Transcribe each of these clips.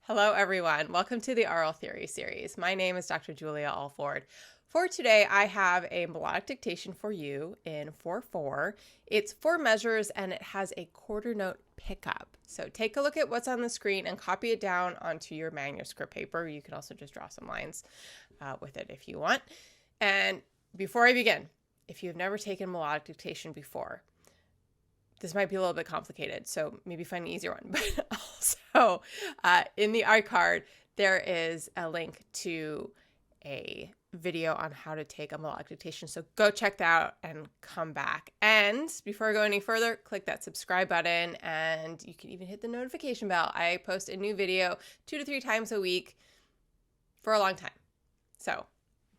Hello, everyone. Welcome to the Aural Theory series. My name is Dr. Julia Alford. For today, I have a melodic dictation for you in 4/4. It's 4 measures and it has a quarter note pickup. So take a look at what's on the screen and copy it down onto your manuscript paper. You can also just draw some lines with it if you want. And before I begin, if you've never taken melodic dictation before, this might be a little bit complicated, so maybe find an easier one. But also, in the iCard, there is a link to a video on how to take a melodic dictation. So go check that out and come back. And before I go any further, click that subscribe button, and you can even hit the notification bell. I post a new video 2 to 3 times a week for a long time. So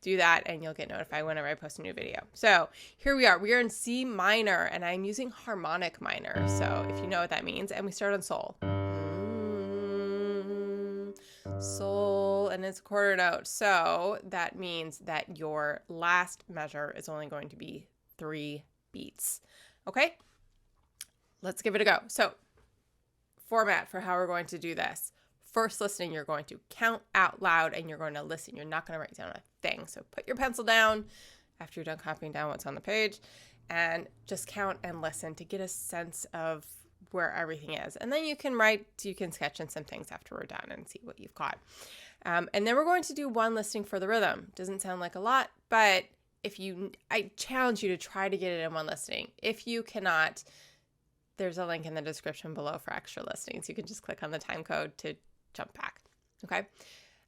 do that and you'll get notified whenever I post a new video. So here we are. We are in C minor and I'm using harmonic minor. So if you know what that means, and we start on sol. Sol, and it's a quarter note. So that means that your last measure is only going to be 3 beats. Okay, let's give it a go. So format for how we're going to do this. First listening, you're going to count out loud and you're going to listen. You're not going to write down a thing. So put your pencil down after you're done copying down what's on the page and just count and listen to get a sense of where everything is. And then you can sketch in some things after we're done and see what you've got. And then we're going to do 1 listening for the rhythm. Doesn't sound like a lot, but I challenge you to try to get it in 1 listening. If you cannot, there's a link in the description below for extra listenings. You can just click on the time code to jump back. Okay.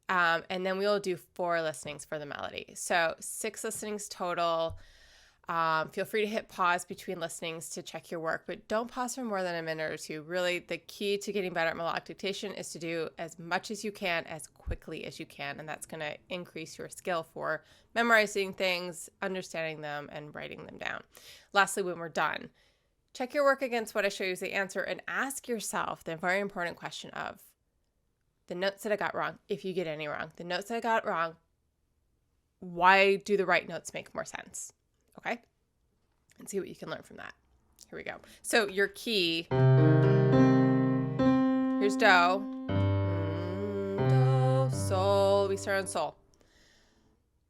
And then we'll do 4 listenings for the melody. So 6 listenings total. Feel free to hit pause between listenings to check your work, but don't pause for more than a minute or 2. Really, the key to getting better at melodic dictation is to do as much as you can, as quickly as you can. And that's going to increase your skill for memorizing things, understanding them, and writing them down. Lastly, when we're done, check your work against what I show you as the answer and ask yourself the very important question of, the notes that I got wrong, if you get any wrong, the notes that I got wrong, why do the right notes make more sense? Okay? And see what you can learn from that. Here we go. So your key, here's do, do, sol, we start on sol.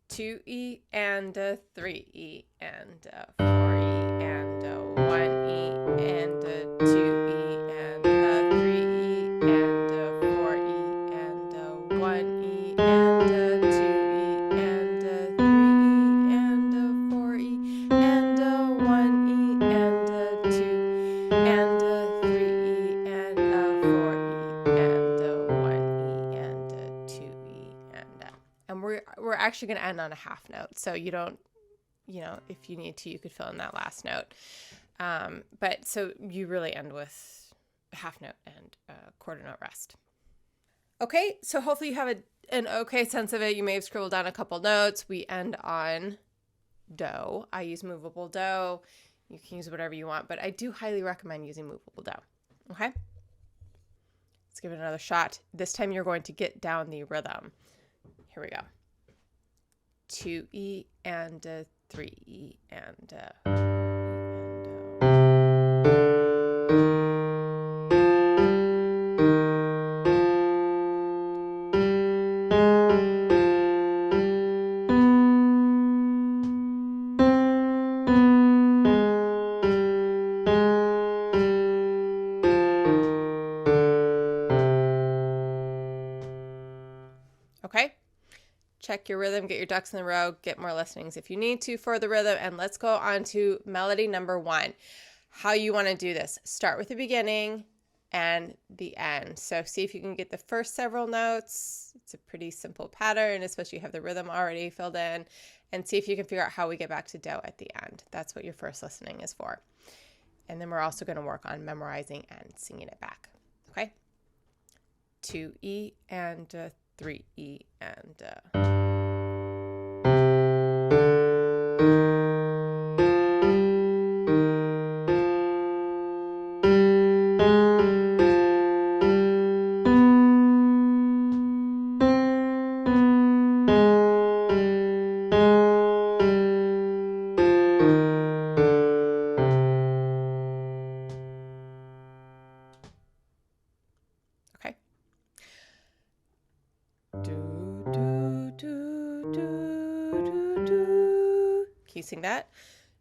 2E and a 3E and a 4E and a 1E and a 2E and a 3E and a 4E and a 1E and a 2E and a 3E and a 4E and a 1E and a 2 and a 3E and a 4E and a 1E and a 2E and we're actually going to end on a half note. So you don't, if you need to, you could fill in that last note. But so you really end with a half note and a quarter note rest. Okay, so hopefully you have an okay sense of it. You may have scribbled down a couple notes. We end on do. I use movable do. You can use whatever you want, but I do highly recommend using movable do. Okay? Let's give it another shot. This time you're going to get down the rhythm. Here we go. 2E and a 3E and a okay? Check your rhythm, get your ducks in a row, get more listenings if you need to for the rhythm. And let's go on to melody number 1. How you want to do this. Start with the beginning and the end. So see if you can get the first several notes. It's a pretty simple pattern, especially if you have the rhythm already filled in. And see if you can figure out how we get back to do at the end. That's what your first listening is for. And then we're also going to work on memorizing and singing it back. Okay? 2E and 3E and Do, do, do, do, do, do. Can you sing that?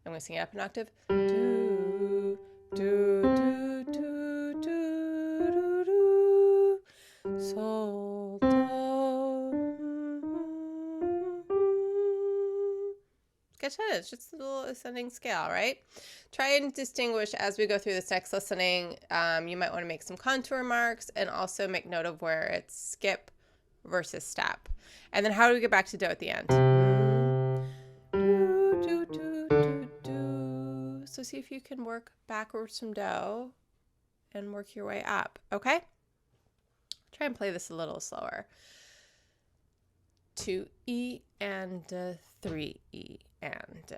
I'm going to sing it up an octave. Do, do, do, do, do, do, do. Sol, do. Sketch that. It's just a little ascending scale, right? Try and distinguish as we go through this next listening. You might want to make some contour marks and also make note of where it's skip versus step. And then how do we get back to do at the end? Do, do, do, do, do. So see if you can work backwards from do and work your way up, okay? Try and play this a little slower. 2E and 3E and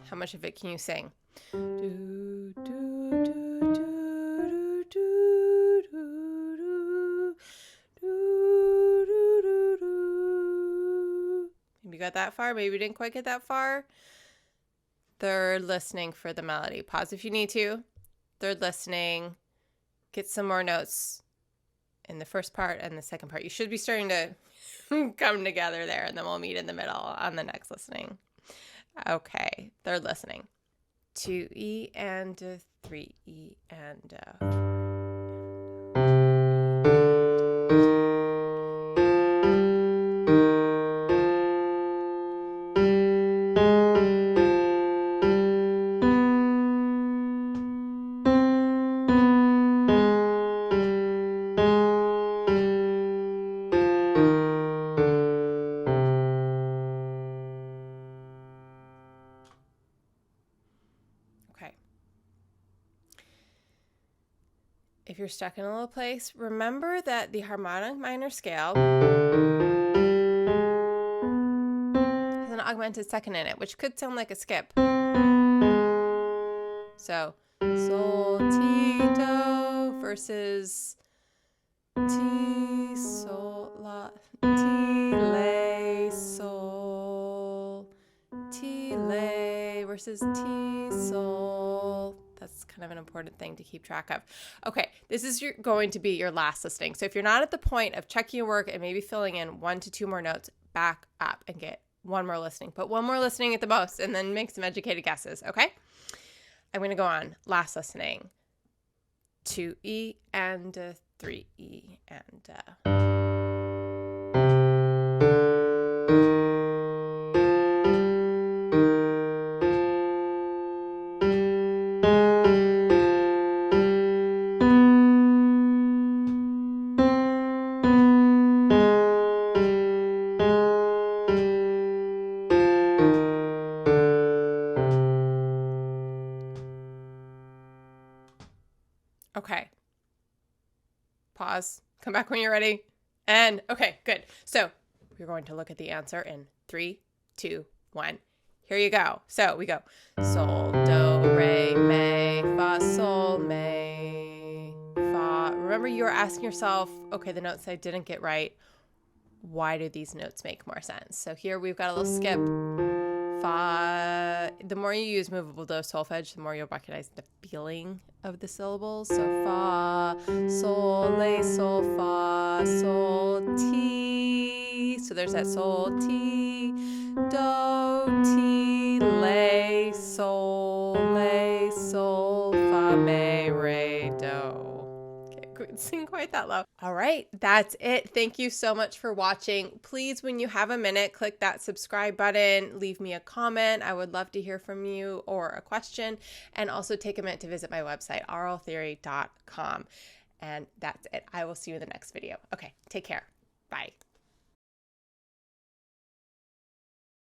how much of it can you sing? Do, do, do, do, do, do, do, do, do, do. Maybe you got that far. Maybe you didn't quite get that far. Third listening for the melody. Pause if you need to. Third listening. Get some more notes in the first part and the second part. You should be starting to come together there, and then we'll meet in the middle on the next listening. Okay, third listening. 2E and 3E and okay. If you're stuck in a little place, remember that the harmonic minor scale has an augmented second in it, which could sound like a skip. So, sol, ti, do versus ti, sol, la, ti, le, sol, ti, le versus ti, sol. That's kind of an important thing to keep track of. Okay, this is going to be your last listening. So if you're not at the point of checking your work and maybe filling in 1 to 2 more notes, back up and get one more listening. But one more listening at the most, and then make some educated guesses, okay? I'm going to go on. Last listening. 2E and 3E and okay. Pause. Come back when you're ready. And okay, good. So we're going to look at the answer in 3, 2, 1. Here you go. So we go sol, do, re, mi, fa, sol, mi, fa. Remember, you were asking yourself, okay, the notes I didn't get right. Why do these notes make more sense? So here we've got a little skip. Fa. The more you use movable do solfege, the more you'll recognize the feeling of the syllables. So fa, sol, le, sol, fa, sol, ti. So there's that sol, ti, do, ti, le, sol, fa, me, re, do. Couldn't sing quite that low. All right, that's it. Thank you so much for watching. Please, when you have a minute, click that subscribe button, leave me a comment. I would love to hear from you or a question, and also take a minute to visit my website, auraltheory.com. And that's it. I will see you in the next video. Okay, take care. Bye.